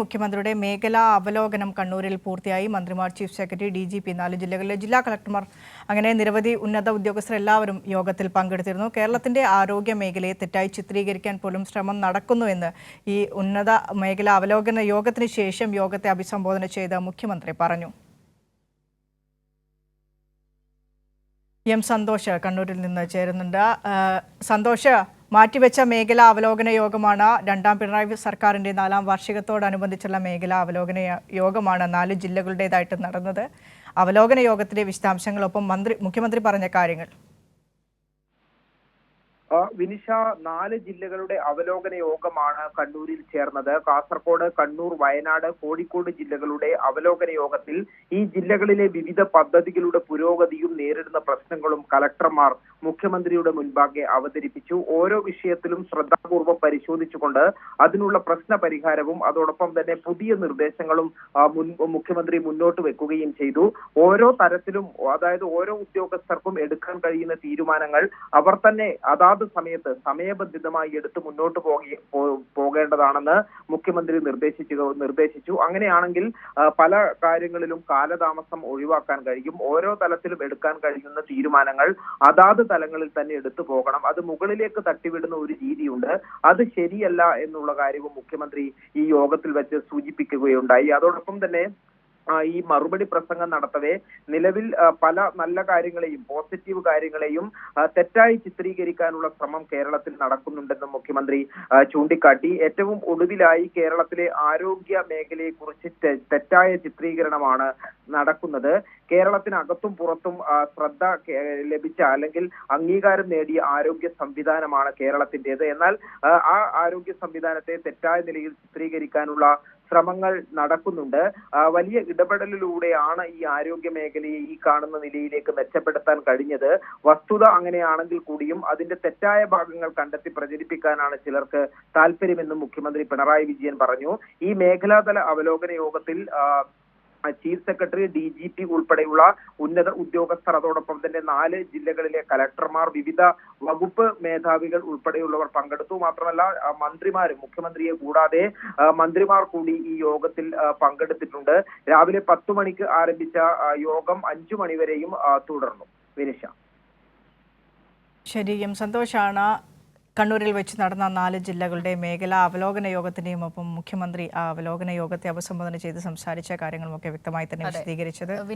മുഖ്യമന്ത്രിയുടെ മേഖലാ അവലോകനം കണ്ണൂരിൽ പൂർത്തിയായി. മന്ത്രിമാർ, ചീഫ് സെക്രട്ടറി, DGP, 4 ജില്ലകളിലെ ജില്ലാ കളക്ടർമാർ അങ്ങനെ നിരവധി ഉന്നത ഉദ്യോഗസ്ഥർ എല്ലാവരും യോഗത്തിൽ പങ്കെടുത്തിരുന്നു. കേരളത്തിന്റെ ആരോഗ്യ മേഖലയെ തെറ്റായി ചിത്രീകരിക്കാൻ പോലും ശ്രമം നടക്കുന്നുവെന്ന് ഈ ഉന്നത മേഖലാ അവലോകന യോഗത്തിന് ശേഷം യോഗത്തെ അഭിസംബോധന ചെയ്ത മുഖ്യമന്ത്രി പറഞ്ഞു. എം സന്തോഷ് കണ്ണൂരിൽ നിന്ന് ചേരുന്നുണ്ട്. സന്തോഷ്, മാറ്റിവെച്ച മേഖലാ അവലോകന യോഗമാണ് രണ്ടാം പിണറായി സർക്കാരിന്റെ 4ാം വാർഷികത്തോടനുബന്ധിച്ചുള്ള മേഖലാ അവലോകന യോഗമാണ് 4 ജില്ലകളുടേതായിട്ട് നടന്നത്. അവലോകന യോഗത്തിലെ വിശദാംശങ്ങളൊപ്പം മുഖ്യമന്ത്രി പറഞ്ഞ കാര്യങ്ങൾ. വിനിഷ, 4 ജില്ലകളുടെ അവലോകന യോഗമാണ് കണ്ണൂരിൽ ചേർന്നത്. കാസർഗോഡ്, കണ്ണൂർ, വയനാട്, കോഴിക്കോട് ജില്ലകളുടെ അവലോകന യോഗത്തിൽ ഈ ജില്ലകളിലെ വിവിധ പദ്ധതികളുടെ പുരോഗതിയും നേരിടുന്ന പ്രശ്നങ്ങളും കലക്ടർമാർ മുഖ്യമന്ത്രിയുടെ മുൻപാകെ അവതരിപ്പിച്ചു. ഓരോ വിഷയത്തിലും ശ്രദ്ധാപൂർവ്വം പരിശോധിച്ചുകൊണ്ട് അതിനുള്ള പ്രശ്ന പരിഹാരവും അതോടൊപ്പം തന്നെ പുതിയ നിർദ്ദേശങ്ങളും മുഖ്യമന്ത്രി മുന്നോട്ട് വെക്കുകയും ചെയ്തു. ഓരോ തരത്തിലും, അതായത് ഓരോ ഉദ്യോഗസ്ഥർക്കും എടുക്കാൻ കഴിയുന്ന തീരുമാനങ്ങൾ അവർ തന്നെ അതാത് സമയത്ത് സമയബന്ധിതമായി എടുത്ത് മുന്നോട്ട് പോകേണ്ടതാണെന്ന് മുഖ്യമന്ത്രി നിർദ്ദേശിച്ചു. അങ്ങനെയാണെങ്കിൽ പല കാര്യങ്ങളിലും കാലതാമസം ഒഴിവാക്കാൻ കഴിയും. ഓരോ തലത്തിലും എടുക്കാൻ കഴിയുന്ന തീരുമാനങ്ങൾ അതാത് തലങ്ങളിൽ തന്നെ എടുത്തു പോകണം. അത് മുകളിലേക്ക് തട്ടിവിടുന്ന ഒരു രീതിയുണ്ട്, അത് ശരിയല്ല എന്നുള്ള കാര്യവും മുഖ്യമന്ത്രി ഈ യോഗത്തിൽ വെച്ച് സൂചിപ്പിക്കുകയുണ്ടായി. അതോടൊപ്പം തന്നെ ഈ മറുപടി പ്രസംഗം നടത്തവേ നിലവിൽ പല നല്ല കാര്യങ്ങളെയും പോസിറ്റീവ് കാര്യങ്ങളെയും തെറ്റായി ചിത്രീകരിക്കാനുള്ള ശ്രമം കേരളത്തിൽ നടക്കുന്നുണ്ടെന്നും മുഖ്യമന്ത്രി ചൂണ്ടിക്കാട്ടി. ഏറ്റവും ഒടുവിലായി കേരളത്തിലെ ആരോഗ്യ മേഖലയെ കുറിച്ച് തെറ്റായ ചിത്രീകരണമാണ് നടക്കുന്നത്. കേരളത്തിനകത്തും പുറത്തും ശ്രദ്ധ ലഭിച്ച അല്ലെങ്കിൽ അംഗീകാരം നേടിയ ആരോഗ്യ സംവിധാനമാണ് കേരളത്തിൻ്റെത്. എന്നാൽ ആ ആരോഗ്യ സംവിധാനത്തെ തെറ്റായ നിലയിൽ ചിത്രീകരിക്കാനുള്ള ശ്രമങ്ങൾ നടക്കുന്നുണ്ട്. വലിയ ഇടപെടലിലൂടെയാണ് ഈ ആരോഗ്യ മേഖലയെ ഈ കാണുന്ന നിലയിലേക്ക് മെച്ചപ്പെടുത്താൻ കഴിഞ്ഞത്. വസ്തുത അങ്ങനെയാണെങ്കിൽ കൂടിയും അതിന്റെ തെറ്റായ ഭാഗങ്ങൾ കണ്ടെത്തി പ്രചരിപ്പിക്കാനാണ് ചിലർക്ക് താല്പര്യമെന്നും മുഖ്യമന്ത്രി പിണറായി വിജയൻ പറഞ്ഞു. ഈ മേഖലാതല അവലോകന യോഗത്തിൽ ചീഫ് സെക്രട്ടറി, DGP ഉൾപ്പെടെയുള്ള ഉന്നത ഉദ്യോഗസ്ഥർ, അതോടൊപ്പം തന്നെ 4 ജില്ലകളിലെ കലക്ടർമാർ, വിവിധ വകുപ്പ് മേധാവികൾ ഉൾപ്പെടെയുള്ളവർ പങ്കെടുത്തു. മാത്രമല്ല മന്ത്രിമാരും, മുഖ്യമന്ത്രിയെ കൂടാതെ മന്ത്രിമാർ കൂടി ഈ യോഗത്തിൽ പങ്കെടുത്തിട്ടുണ്ട്. രാവിലെ 10 മണിക്ക് ആരംഭിച്ച യോഗം 5 മണിവരെയും തുടർന്നു. വിനിഷ. ശരി, എം സന്തോഷാണ് കണ്ണൂരിൽ വെച്ച് നടന്ന 4 ജില്ലകളുടെ മേഖലാ അവലോകന യോഗത്തിന്റെയും ഒപ്പം മുഖ്യമന്ത്രി ആ അവലോകന യോഗത്തെ അഭിസംബോധന ചെയ്ത് സംസാരിച്ച കാര്യങ്ങളുമൊക്കെ വ്യക്തമായി തന്നെ വിശദീകരിച്ചത്.